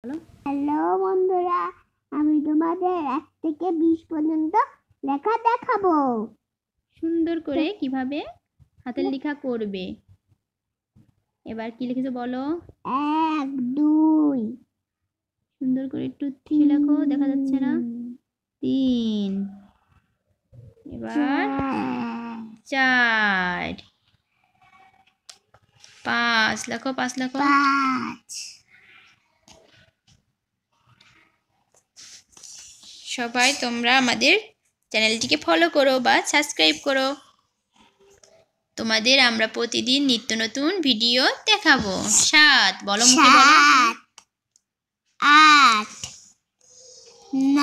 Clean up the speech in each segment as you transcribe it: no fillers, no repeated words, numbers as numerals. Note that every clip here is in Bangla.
হ্যালো বন্ধুরা, আমি তোমাদের 1 থেকে 20 পর্যন্ত লেখা দেখাবো। সুন্দর করে কিভাবে হাতের লেখা করবে। এবার কি লিখেছো বলো? 1 2 সুন্দর করে একটু লেখো, দেখা যাচ্ছে না। 3, এবার 4, 5 লেখো, 5 লেখো। 5 সবাই তোমরা আমাদের চ্যানেলটিকে ফলো করো বা সাবস্ক্রাইব করো। তোমাদের আমরা প্রতিদিন নিত্য নতুন ভিডিও দেখাবো। 7 বলো, মুখে বলো। 8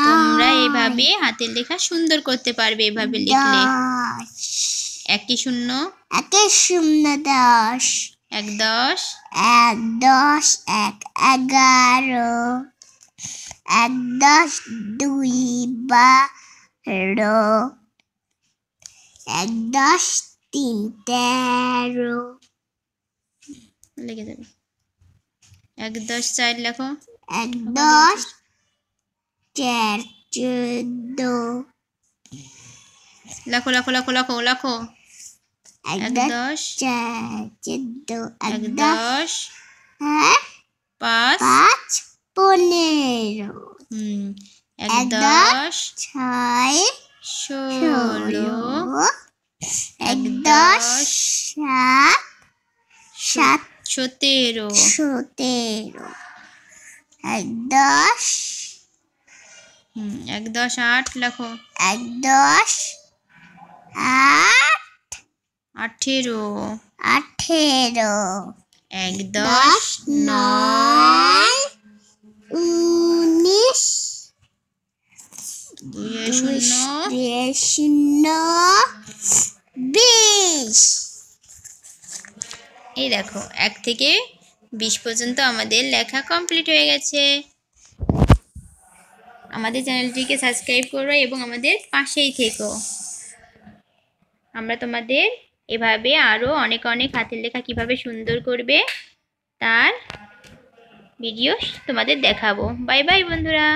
তোমরা 9 এভাবে হাতের লেখা সুন্দর করতে পারবে এভাবে লিখলে। 1 0 10 1 10 1 10 1 11 1 10 2 12 1 10 3 13 লেগে যাবে। 1 10 4 লেখো। 1 10 4 14 লেখো লেখো লেখো লেখো লেখো। 1 1 10 4 14 1 10 5 15 1 10 6 16 1 10 7 17 1 10 1 10 8 লেখো। 1 10 8 18 1 10 9 19 2 0 20 এই দেখো 1 থেকে 20 পর্যন্ত আমাদের লেখা কমপ্লিট হয়ে গেছে। আমাদের চ্যানেলটিকে সাবস্ক্রাইব করো এবং আমাদের পাশেই থেকো। আমরা তোমাদের এভাবে আরও অনেক অনেক হাতের লেখা কিভাবে সুন্দর করবে তার ভিডিও তোমাদের দেখাবো। বাই বাই বন্ধুরা।